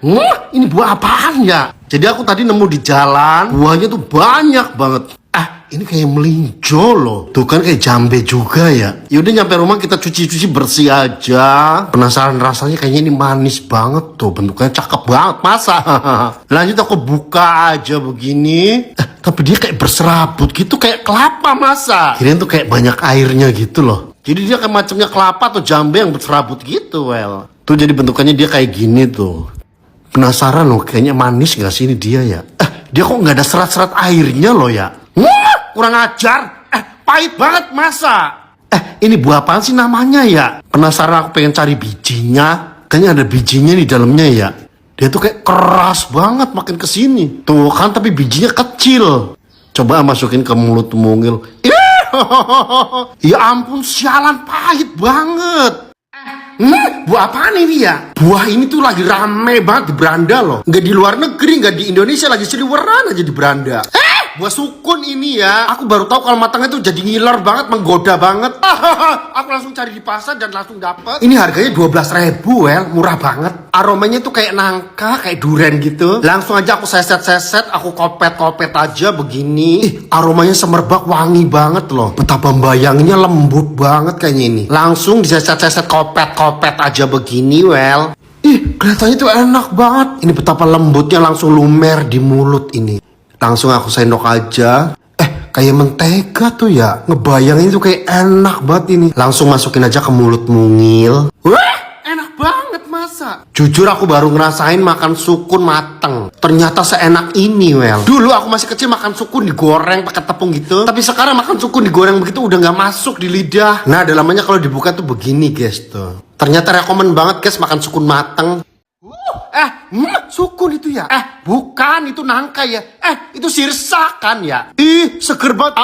Ini buah apaan ya? Jadi aku tadi nemu di jalan, buahnya tuh banyak banget. Ini kayak melinjo loh. Tuh kan kayak jambe juga ya. Yaudah nyampe rumah kita cuci-cuci bersih aja. Penasaran rasanya, kayaknya ini manis banget tuh. Bentuknya cakep banget, masa? Lanjut aku buka aja begini. Tapi dia kayak berserabut gitu, kayak kelapa, masa? Kirain tuh kayak banyak airnya gitu loh. Jadi dia kayak macamnya kelapa atau jambe yang berserabut gitu, well. Tuh jadi bentukannya dia kayak gini tuh. Penasaran loh, kayaknya manis gak sih ini dia ya? Dia kok nggak ada serat-serat airnya loh ya? Kurang ajar. Pahit banget, masa? Ini buah apaan sih namanya ya? Penasaran, aku pengen cari bijinya. Kayaknya ada bijinya di dalamnya ya. Dia tuh kayak keras banget makin kesini. Tuh kan, tapi bijinya kecil. Coba masukin ke mulut mungil. Ya ampun, sialan, pahit banget. Buah apaan ini ya? Buah ini tuh lagi rame banget di beranda loh. Nggak di luar negeri, nggak di Indonesia, lagi seliweran aja di beranda. Buah sukun ini ya. Aku baru tahu kalau matangnya tuh jadi ngiler banget, menggoda banget. Aku langsung cari di pasar dan langsung dapet. Ini harganya 12.000, well, murah banget. Aromanya tuh kayak nangka, kayak durian gitu. Langsung aja aku seset-seset, aku kopet-kopet aja begini. Aromanya semerbak, wangi banget loh. Betapa bayangnya lembut banget kayaknya ini. Langsung diseset-seset, kopet-kopet aja begini, well. Kelihatannya tuh enak banget. Ini betapa lembutnya, langsung lumer di mulut ini. Langsung aku sendok aja. Kayak mentega tuh ya. Ngebayangin tuh kayak enak banget ini. Langsung masukin aja ke mulut mungil. Wah, enak banget, masa? Jujur aku baru ngerasain makan sukun mateng. Ternyata seenak ini, well. Dulu aku masih kecil makan sukun digoreng pakai tepung gitu. Tapi sekarang makan sukun digoreng begitu udah gak masuk di lidah. Nah, dalamnya kalau dibuka tuh begini, guys, tuh. Ternyata rekomen banget, guys, makan sukun mateng. Sukun itu ya? Bukan, itu nangka ya. Itu sirsak kan ya? Seger banget.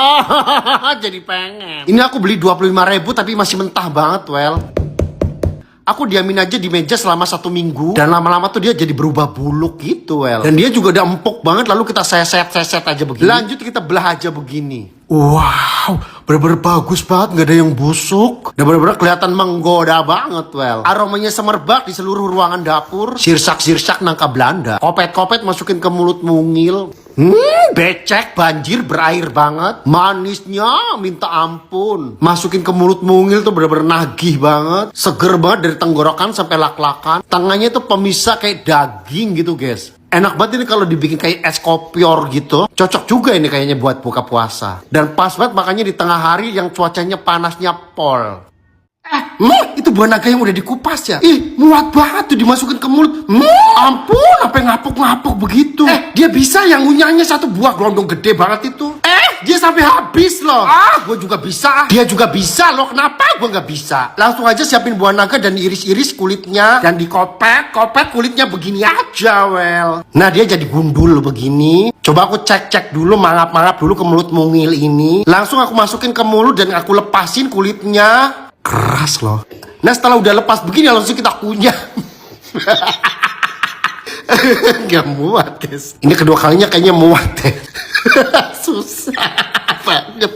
Jadi pengen. Ini aku beli 25.000 tapi masih mentah banget, well. Aku diamin aja di meja selama 1 minggu. Dan lama-lama tuh dia jadi berubah buluk gitu, well. Dan dia juga udah empuk banget. Lalu kita seset-seset aja begini. Lanjut kita belah aja begini. Wow, bener-bener bagus banget, nggak ada yang busuk. Dan bener-bener kelihatan menggoda banget, well. Aromanya semerbak di seluruh ruangan dapur. Sirsak-sirsak nangka Belanda. Kopet-kopet masukin ke mulut mungil. Becek, banjir, berair banget. Manisnya minta ampun. Masukin ke mulut mungil tuh bener-bener nagih banget. Seger banget dari tenggorokan sampai lak-lakan. Tengahnya tuh pemisah kayak daging gitu, guys. Enak banget ini kalau dibikin kayak es kopior gitu. Cocok juga ini kayaknya buat buka puasa. Dan pas banget makanya di tengah hari yang cuacanya panasnya pol. Itu buah naga yang udah dikupas ya? Muat banget tuh dimasukin ke mulut. Ampun, sampai ngapuk-ngapuk begitu. Dia bisa yang ngunyahnya 1 buah gelondong gede banget itu. Dia sampai habis loh. Gue juga bisa. Dia juga bisa loh. Kenapa gue nggak bisa? Langsung aja siapin buah naga dan iris-iris kulitnya. Dan dikopet kulitnya begini aja, well. Nah, dia jadi gundul begini. Coba aku cek-cek dulu, mangap-mangap dulu ke mulut mungil ini. Langsung aku masukin ke mulut dan aku lepasin kulitnya. Keras loh. Nah, setelah udah lepas begini langsung kita kunyah. Gak muat, guys. Ini kedua kalinya kayaknya muat deh. Susah banget.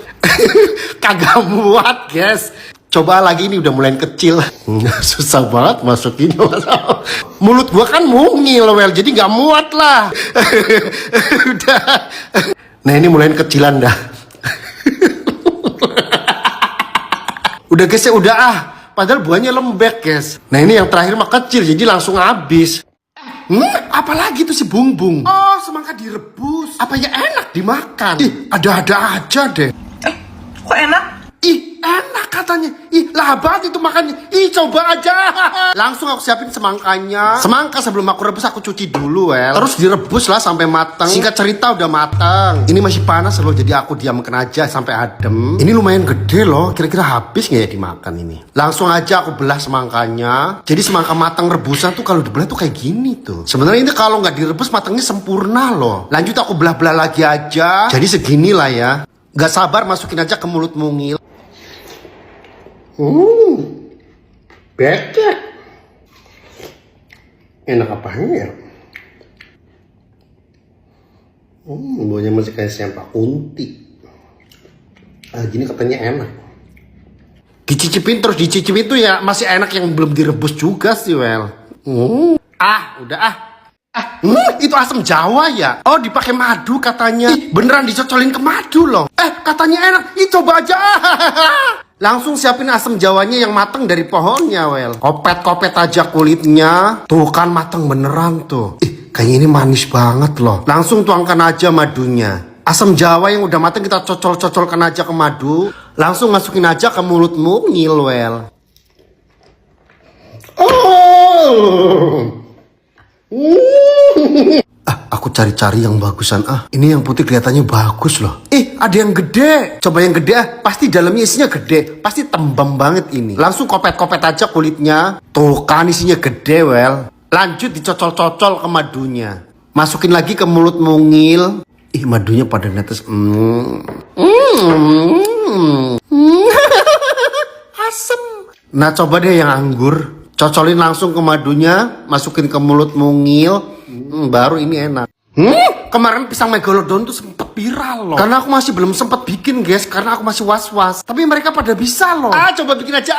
Kagak muat, guys. Coba lagi, ini udah mulai kecil. Susah banget masukinnya. Mulut gua kan mungil, well. Jadi gak muat lah. Udah. Nah, ini mulai kecilan dah. Udah, guys, ya udah Padahal buahnya lembek, guys. Nah, ini yang terakhir mah kecil, jadi langsung habis. Apalagi tuh si bungbung. Oh, semangka direbus. Apa ya enak dimakan? Ada-ada aja deh. Kok enak? Enak katanya. Lahap banget itu makannya. Coba aja. Langsung aku siapin semangkanya. Semangka sebelum aku rebus aku cuci dulu, well. Terus direbus lah sampai matang. Singkat cerita udah matang. Ini masih panas loh, jadi aku diamkan aja sampai adem. Ini lumayan gede loh. Kira-kira habis nggak ya dimakan ini? Langsung aja aku belah semangkanya. Jadi semangka matang rebusan tuh kalau dibelah tuh kayak gini tuh. Sebenarnya ini kalau nggak direbus matangnya sempurna loh. Lanjut aku belah-belah lagi aja. Jadi segini lah ya. Gak sabar masukin aja ke mulut mungil. Becek. Enak apanya ya? Baunya masih kayak sempak kunti. Gini katanya enak. Dicicipin terus dicicipin tuh ya masih enak yang belum direbus juga sih, well. Udah Itu asam Jawa ya? Oh, dipakai madu katanya. Ih, beneran dicocolin ke madu loh. Katanya enak. Ih, coba aja. Langsung siapin asam Jawanya yang mateng dari pohonnya, Wel. Kopet-kopet aja kulitnya. Tuh kan mateng beneran tuh. Ih, kayaknya ini manis banget loh. Langsung tuangkan aja madunya. Asam Jawa yang udah mateng kita cocol-cocolkan aja ke madu. Langsung masukin aja ke mulutmu, Wel. Aku cari-cari yang bagusan. Ini yang putih kelihatannya bagus loh. Ada yang gede. Coba yang gede. Pasti dalamnya isinya gede. Pasti tembam banget ini. Langsung kopet-kopet aja kulitnya. Tuh kan isinya gede, Wel. Lanjut dicocol-cocol ke madunya. Masukin lagi ke mulut mungil. Madunya pada netes. Asem. Nah, coba deh yang anggur. Cocolin langsung ke madunya, masukin ke mulut mungil. Baru ini enak. Kemarin pisang megalodon tuh sempet viral loh. Karena aku masih belum sempet bikin, guys. Karena aku masih was-was. Tapi mereka pada bisa loh. Coba bikin aja.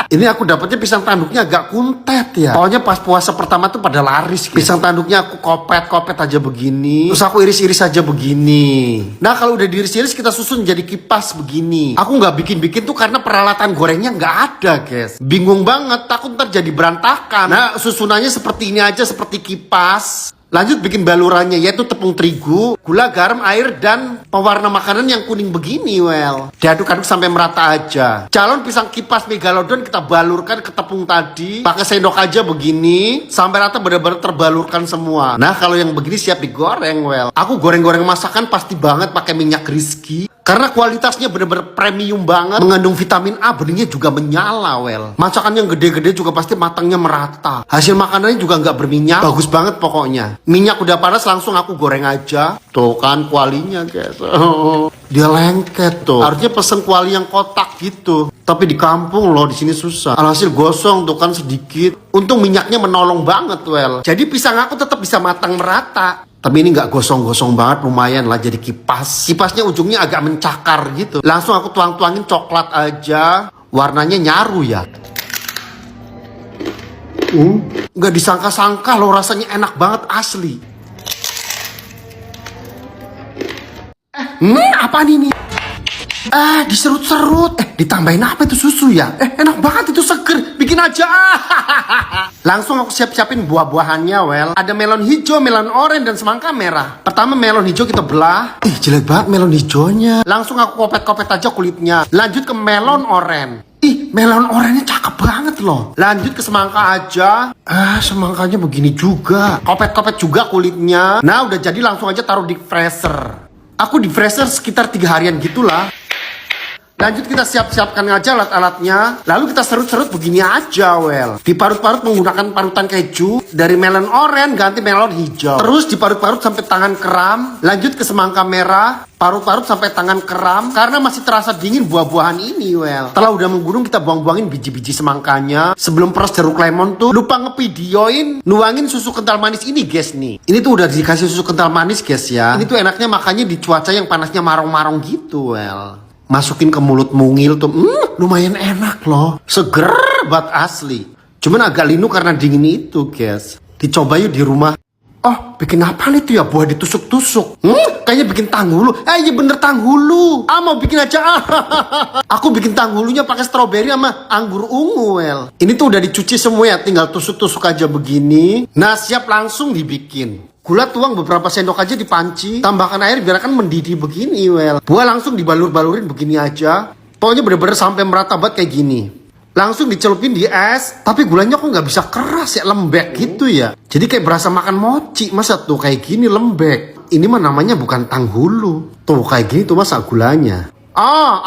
Ini aku dapetnya pisang tanduknya agak kuntet ya. Pokoknya pas puasa pertama tuh pada laris, guys. Pisang tanduknya aku kopet-kopet aja begini. Terus aku iris-iris aja begini. Nah, kalau udah diiris-iris kita susun jadi kipas begini. Aku nggak bikin-bikin tuh karena peralatan gorengnya nggak ada, guys. Bingung banget, takut ntar jadi berantakan. Nah, susunannya seperti ini aja, seperti kipas. Lanjut bikin balurannya, yaitu tepung terigu, gula, garam, air, dan pewarna makanan yang kuning begini, Wel. Diaduk-aduk sampai merata aja. Calon pisang kipas megalodon kita balurkan ke tepung tadi. Pakai sendok aja begini, sampai rata benar-benar terbalurkan semua. Nah, kalau yang begini siap digoreng, Wel. Aku goreng-goreng masakan pasti banget pakai minyak Rizky. Karena kualitasnya bener-bener premium banget. Mengandung vitamin A, beningnya juga menyala, Wel. Masakan yang gede-gede juga pasti matangnya merata. Hasil makanannya juga nggak berminyak. Bagus banget pokoknya. Minyak udah panas, langsung aku goreng aja. Tuh kan kualinya, guys. Dia lengket tuh. Harusnya pesen kuali yang kotak gitu. Tapi di kampung loh, di sini susah. Alhasil gosong tuh kan sedikit. Untung minyaknya menolong banget, Wel. Jadi pisang aku tetap bisa matang merata. Tapi ini nggak gosong-gosong banget, lumayan lah jadi kipas. Kipasnya ujungnya agak mencakar gitu. Langsung aku tuang-tuangin coklat aja. Warnanya nyaru ya. Nggak disangka-sangka loh, rasanya enak banget asli. Apaan ini? Diserut-serut. Ditambahin apa itu, susu ya? Enak banget itu, seger. Bikin aja. Langsung aku siap-siapin buah-buahannya, Wel. Ada melon hijau, melon oranye, dan semangka merah. Pertama melon hijau kita belah. Jelek banget melon hijaunya. Langsung aku kopet-kopet aja kulitnya. Lanjut ke melon oranye. Melon oranye cakep banget loh. Lanjut ke semangka aja. Semangkanya begini juga. Kopet-kopet juga kulitnya. Nah, udah jadi langsung aja taruh di freezer. Aku di freezer sekitar 3 harian gitulah. Lanjut kita siap-siapkan aja alat-alatnya. Lalu kita serut-serut begini aja, Wel. Diparut-parut menggunakan parutan keju. Dari melon oranye ganti melon hijau. Terus diparut-parut sampai tangan kram. Lanjut ke semangka merah. Parut-parut sampai tangan kram. Karena masih terasa dingin buah-buahan ini, Wel. Setelah udah menggunung kita buang-buangin biji-biji semangkanya. Sebelum peres jeruk lemon tuh lupa ngevideoin nuangin susu kental manis ini, guys nih. Ini tuh udah dikasih susu kental manis, guys ya. Ini tuh enaknya makanya di cuaca yang panasnya marong-marong gitu, Wel. Masukin ke mulut mungil tuh, lumayan enak loh. Seger banget asli. Cuman agak linu karena dingin itu, guys. Dicoba yuk di rumah. Bikin apa itu ya, buah ditusuk-tusuk. Kayaknya bikin tanghulu. Iya bener tanghulu. Mau bikin aja. Aku bikin tanghulunya pakai stroberi sama anggur ungu, Wel. Ini tuh udah dicuci semua ya, tinggal tusuk-tusuk aja begini. Nah, siap langsung dibikin. Gula tuang beberapa sendok aja di panci. Tambahkan air biar akan mendidih begini, Wel. Buah langsung dibalur-balurin begini aja. Pokoknya bener-bener sampai merata banget kayak gini. Langsung dicelupin di es. Tapi gulanya kok nggak bisa keras ya, lembek gitu ya. Jadi kayak berasa makan mochi. Masa tuh kayak gini lembek. Ini mah namanya bukan tanghulu. Tuh kayak gini tuh masa gulanya.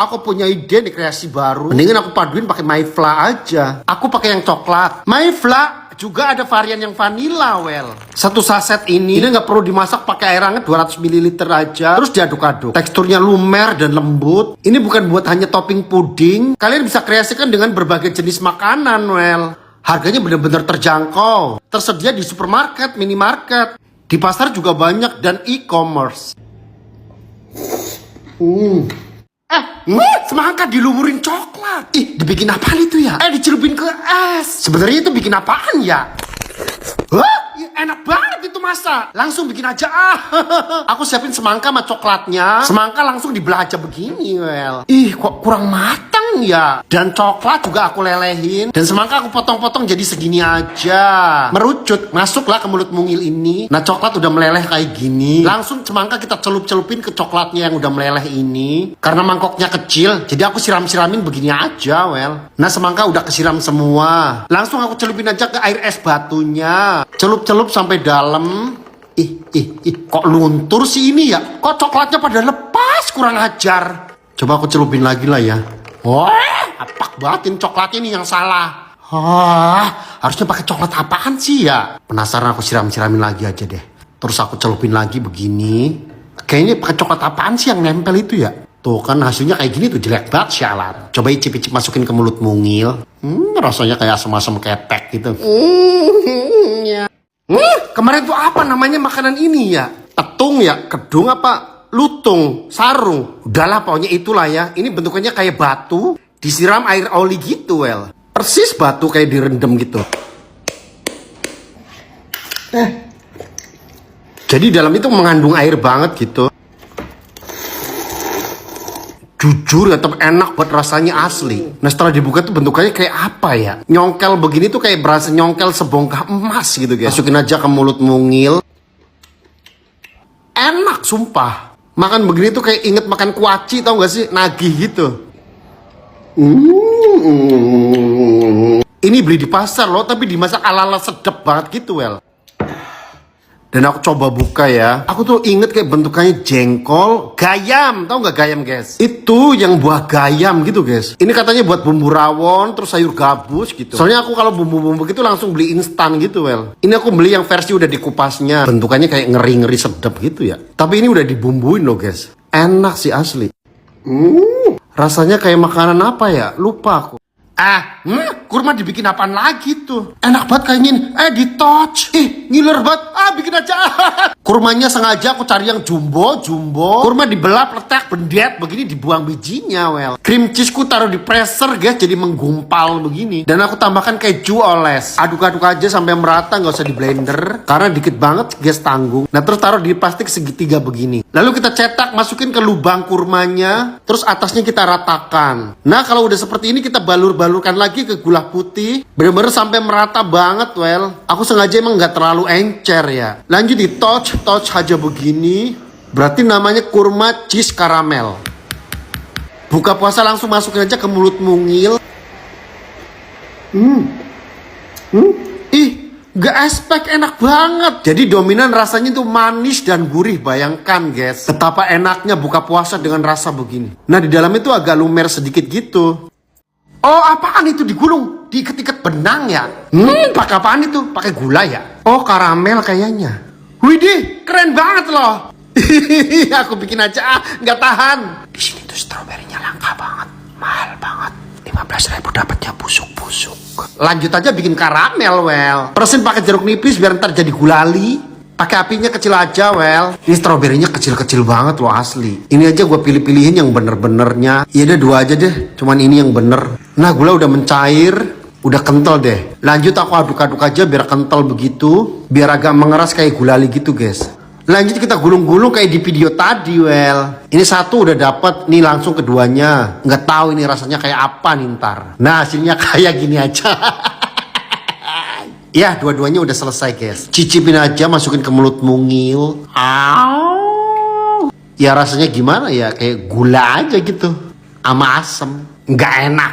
Aku punya ide nih, kreasi baru. Mendingan aku paduin pakai Mayfla aja. Aku pakai yang coklat. Mayfla juga ada varian yang vanilla, Wel. Satu saset ini nggak perlu dimasak pakai air hangat 200 ml aja. Terus diaduk-aduk. Teksturnya lumer dan lembut. Ini bukan buat hanya topping puding. Kalian bisa kreasikan dengan berbagai jenis makanan, Wel. Harganya benar-benar terjangkau. Tersedia di supermarket, minimarket. Di pasar juga banyak dan e-commerce. Semangka dilumurin coklat. Dibikin apaan itu ya? Dicelupin ke es. Sebenarnya itu bikin apaan ya? Enak banget itu masa? Langsung bikin aja ah. Aku siapin semangka sama coklatnya. Semangka langsung dibelah aja begini, well. Ih, kok kurang matang ya. Dan coklat juga aku lelehin. Dan semangka aku potong-potong jadi segini aja. Merucut, masuklah ke mulut mungil ini. Nah, coklat udah meleleh kayak gini. Langsung semangka kita celup-celupin ke coklatnya yang udah meleleh ini. Karena mangkoknya kecil, jadi aku siram-siramin begini aja, well. Nah, semangka udah kesiram semua. Langsung aku celupin aja ke air es batunya. Celup-celup sampai dalam. Ih, kok luntur sih ini ya? Kok coklatnya pada lepas, kurang ajar. Coba aku celupin lagi lah ya. Wah, apak banget ini coklatnya ini yang salah. Harusnya pakai coklat apaan sih ya? Penasaran, aku siram-siramin lagi aja deh. Terus aku celupin lagi begini. Kayaknya pakai coklat apaan sih yang nempel itu ya? Tuh kan hasilnya kayak gini tuh, jelek banget sialan. Coba icip-icip masukin ke mulut mungil. Rasanya kayak asam-asam ketek gitu. Kemarin tuh apa namanya makanan ini ya? Tetung ya? Kedung apa? Lutung? Sarung? Udahlah pokoknya itulah ya. Ini bentukannya kayak batu disiram air oli gitu, well. Persis batu kayak direndam gitu. Jadi dalam itu mengandung air banget gitu. Jujur ya, tetap enak buat rasanya asli. Nah, setelah dibuka tuh bentukannya kayak apa ya? Nyongkel begini tuh kayak berasa nyongkel sebongkah emas gitu guys. Masukin aja ke mulut mungil. Enak sumpah. Makan begini tuh kayak inget makan kuaci, tau gak sih? Nagih gitu. Ini beli di pasar loh, tapi dimasak ala-ala sedap banget gitu, well. Dan aku coba buka ya. Aku tuh inget kayak bentukannya jengkol, gayam. Tahu nggak gayam, guys? Itu yang buah gayam gitu, guys. Ini katanya buat bumbu rawon, terus sayur gabus gitu. Soalnya aku kalau bumbu-bumbu gitu langsung beli instan gitu, well. Ini aku beli yang versi udah dikupasnya. Bentukannya kayak ngeri-ngeri sedap gitu ya. Tapi ini udah dibumbuin loh, guys. Enak sih asli. Rasanya kayak makanan apa ya? Lupa aku. Kurma dibikin apaan lagi tuh? Enak banget kayaknya ini. Di-touch. Ngiler banget. Bikin aja. Kurmanya sengaja aku cari yang jumbo. Kurma dibelah, letak, bendet. Begini dibuang bijinya, well. Cream cheese-ku taruh di pressure, guys. Jadi menggumpal begini. Dan aku tambahkan keju oles. Aduk-aduk aja sampai merata. Nggak usah di blender. Karena dikit banget, guys, tanggung. Nah, terus taruh di plastik segitiga begini. Lalu kita cetak, masukin ke lubang kurmanya. Terus atasnya kita ratakan. Nah, kalau udah seperti ini kita balurkan lagi ke gula putih, bener-bener sampai merata banget, well. Aku sengaja emang nggak terlalu encer ya. Lanjut di touch aja begini. Berarti namanya kurma cheese karamel. Buka puasa langsung masukin aja ke mulut mungil. Gak aspek, enak banget. Jadi dominan rasanya tuh manis dan gurih. Bayangkan, guys, betapa enaknya buka puasa dengan rasa begini. Nah, di dalam itu agak lumer sedikit gitu. Oh, apaan itu digulung? Diikat-ikat benang ya? Pakai apaan itu? Pakai gula ya? Oh, karamel kayaknya. Widih, keren banget loh. Aku bikin aja, nggak tahan. Di sini tuh stroberinya langka banget, mahal banget. 15.000 dapatnya busuk-busuk. Lanjut aja bikin karamel, well. Peresin pakai jeruk nipis biar ntar jadi gulali. Pakai apinya kecil aja, well. Ini stroberinya kecil-kecil banget loh asli. Ini aja gue pilih-pilihin yang bener-benernya. Ya udah 2 aja deh, cuman ini yang bener. Nah, gula udah mencair, udah kental deh. Lanjut aku aduk-aduk aja biar kental begitu, biar agak mengeras kayak gulali gitu, guys. Lanjut kita gulung-gulung kayak di video tadi, well. Ini satu udah dapet, nih langsung keduanya. Nggak tahu ini rasanya kayak apa nih ntar. Nah, hasilnya kayak gini aja. Ya, dua-duanya udah selesai, guys. Cicipin aja, masukin ke mulut mungil. Ya rasanya gimana ya? Kayak gula aja gitu. Sama asem. Nggak enak.